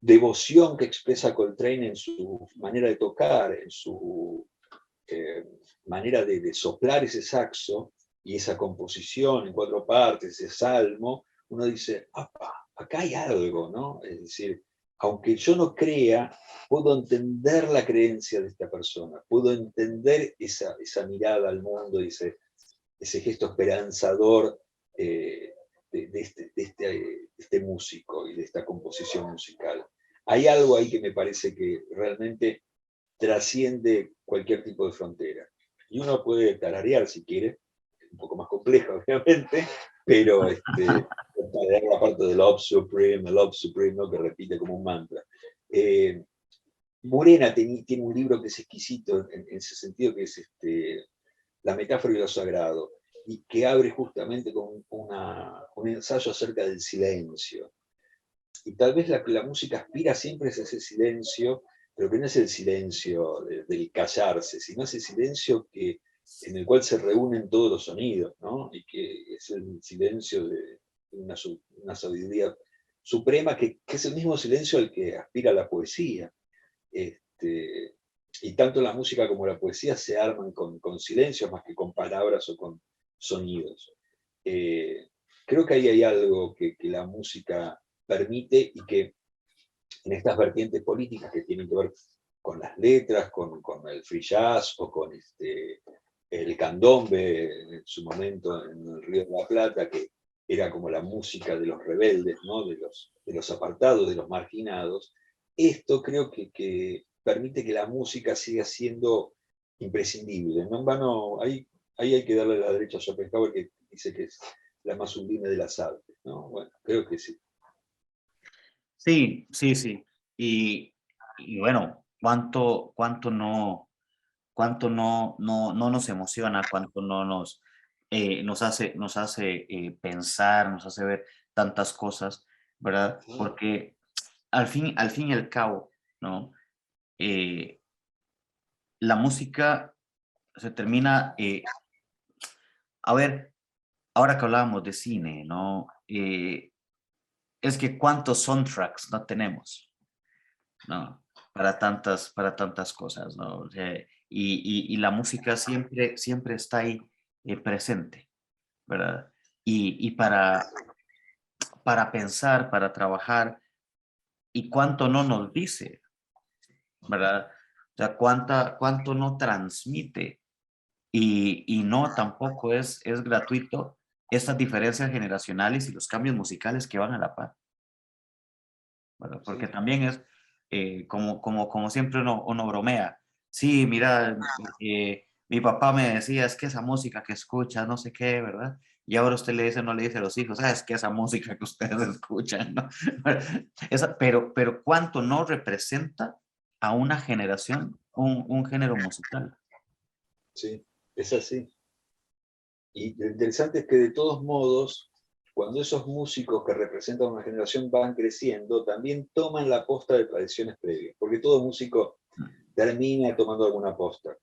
devoción que expresa Coltrane en su manera de tocar, en su manera de soplar ese saxo y esa composición en 4 partes, ese salmo, uno dice, ¡apa! Acá hay algo, ¿no? Es decir, aunque yo no crea, puedo entender la creencia de esta persona, puedo entender esa mirada al mundo, ese gesto esperanzador de este músico y de esta composición musical. Hay algo ahí que me parece que realmente trasciende cualquier tipo de frontera. Y uno puede tararear si quiere, un poco más compleja obviamente, pero tararear la parte de Love Supreme, ¿no? Que repite como un mantra. Morena tiene un libro que es exquisito en ese sentido, que es La metáfora y lo sagrado, y que abre justamente con un ensayo acerca del silencio. Y tal vez la música aspira siempre a ese silencio, pero que no es el silencio del callarse, sino ese silencio en el cual se reúnen todos los sonidos, ¿no? Y que es el silencio de una sabiduría suprema, que es el mismo silencio al que aspira la poesía. Y tanto la música como la poesía se arman con silencios más que con palabras o con sonidos. Creo que ahí hay algo que la música permite, y que en estas vertientes políticas que tienen que ver con las letras, con el free jazz o con el candombe en su momento en el Río de la Plata, que era como la música de los rebeldes, ¿no? de los apartados, de los marginados. Esto creo que permite que la música siga siendo imprescindible. No en vano, ahí hay que darle la derecha a Schopenhauer, que dice que es la más sublime de las artes, ¿no? Bueno, creo que sí. Sí, sí, sí. Y bueno, cuánto no nos emociona, cuánto no nos hace pensar, nos hace ver tantas cosas, ¿verdad? Porque al fin y al cabo, ¿no? La música se termina, a ver, ahora que hablábamos de cine, ¿no? Es que cuántos soundtracks no tenemos, ¿no? Para tantas cosas, ¿no? O sea, y la música siempre está ahí presente, ¿verdad? Y para pensar, para trabajar, y cuánto no nos dice, ¿verdad? O sea, cuánto no transmite, y no tampoco es gratuito estas diferencias generacionales y los cambios musicales que van a la par, ¿verdad? Porque Sí. también es como siempre uno bromea. Sí, mira, mi papá me decía, es que esa música que escuchas, no sé qué, ¿verdad? Y ahora usted le dice, no le dice a los hijos, es que esa música que ustedes escuchan, ¿no? Pero ¿cuánto no representa a una generación un género musical? Sí, es así. Y lo interesante es que de todos modos, cuando esos músicos que representan una generación van creciendo, también toman la posta de tradiciones previas, porque todo músico termina tomando alguna posta.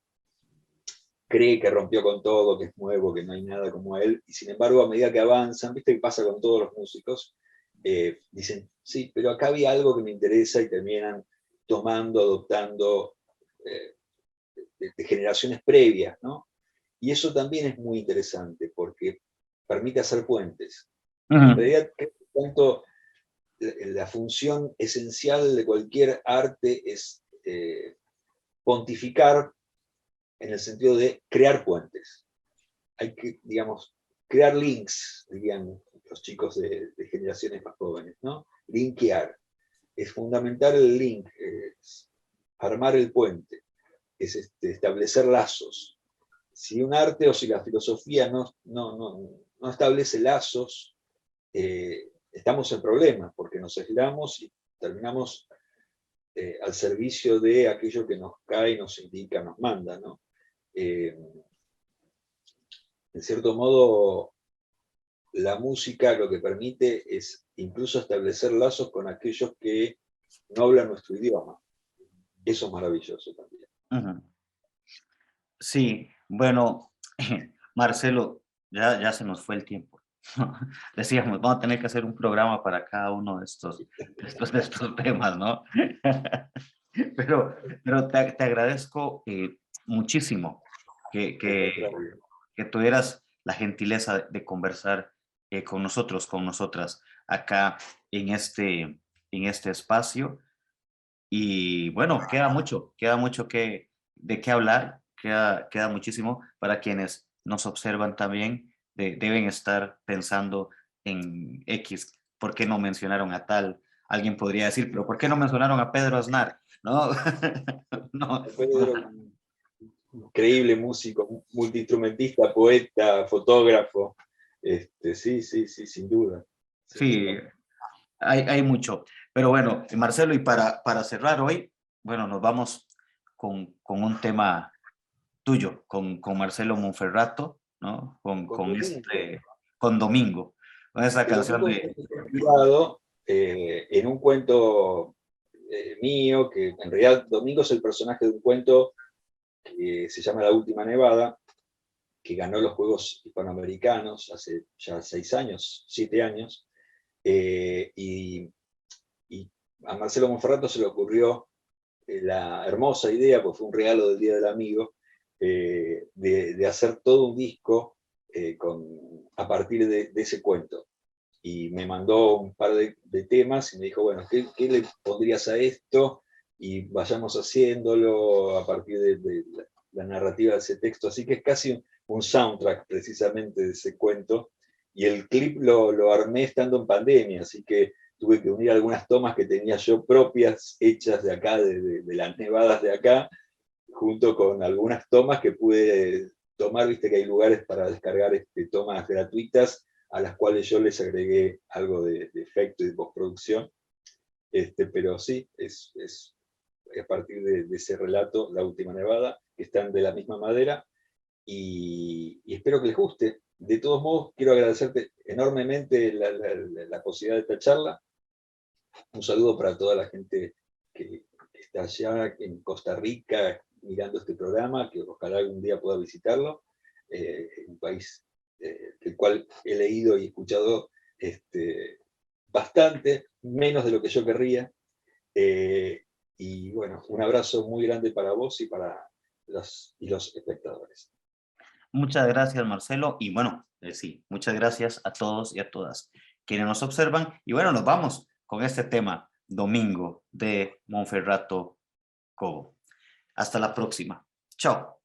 Cree que rompió con todo, que es nuevo, que no hay nada como él, y sin embargo, a medida que avanzan, ¿viste qué pasa con todos los músicos? Dicen, sí, pero acá había algo que me interesa, y terminan tomando, adoptando de generaciones previas, ¿no? Y eso también es muy interesante, porque permite hacer puentes. En realidad, tanto la función esencial de cualquier arte es pontificar, en el sentido de crear puentes. Hay que, digamos, crear links, dirían los chicos de generaciones más jóvenes, ¿no? Linkear. Es fundamental el link, es armar el puente, es establecer lazos. Si un arte o si la filosofía no establece lazos, estamos en problemas, porque nos aislamos y terminamos al servicio de aquello que nos cae, nos indica, nos manda, ¿no? En cierto modo, la música lo que permite es incluso establecer lazos con aquellos que no hablan nuestro idioma. Eso es maravilloso también. Uh-huh. Sí, bueno, Marcelo, ya se nos fue el tiempo. Decíamos, vamos a tener que hacer un programa para cada uno de estos temas, ¿no? Pero te agradezco muchísimo que tuvieras la gentileza de conversar con nosotros, con nosotras, acá en este espacio. Y bueno, queda mucho de qué hablar, queda muchísimo para quienes nos observan también, deben estar pensando en X, ¿por qué no mencionaron a tal? Alguien podría decir, pero ¿por qué no mencionaron a Pedro Aznar? No, no, Pedro, increíble músico, multiinstrumentista, poeta, fotógrafo. Sí, sí, sí, sin duda. sí, hay mucho. Pero bueno, Marcelo, y para cerrar hoy, bueno, nos vamos con un tema tuyo, con Marcelo Monferrato, ¿no? Con Domingo. Con Domingo, con esa Que canción Domingo de... está inspirado en un cuento mío, que en realidad Domingo es el personaje de un cuento que se llama La Última Nevada, que ganó los Juegos Hispanoamericanos hace ya 6 años, 7 años, y a Marcelo Monferrato se le ocurrió la hermosa idea, pues fue un regalo del Día del Amigo, de hacer todo un disco a partir de ese cuento. Y me mandó un par de temas y me dijo, bueno, ¿qué le pondrías a esto? Y vayamos haciéndolo a partir de la narrativa de ese texto. Así que es casi un soundtrack precisamente de ese cuento. Y el clip lo armé estando en pandemia, así que tuve que unir algunas tomas que tenía yo propias, hechas de acá, de las nevadas de acá, junto con algunas tomas que pude tomar, viste que hay lugares para descargar tomas gratuitas, a las cuales yo les agregué algo de efecto y de postproducción. Pero sí, es a partir de ese relato, La Última Nevada, que están de la misma madera, y espero que les guste. De todos modos, quiero agradecerte enormemente la posibilidad de esta charla. Un saludo para toda la gente que está allá en Costa Rica mirando este programa, que ojalá algún día pueda visitarlo. Un país del cual he leído y escuchado bastante, menos de lo que yo querría. Y bueno, un abrazo muy grande para vos y para los espectadores. Muchas gracias, Marcelo. Y bueno, sí, muchas gracias a todos y a todas quienes nos observan. Y bueno, nos vamos con este tema, Domingo, de Monferrato Cobo. Hasta la próxima. Chao.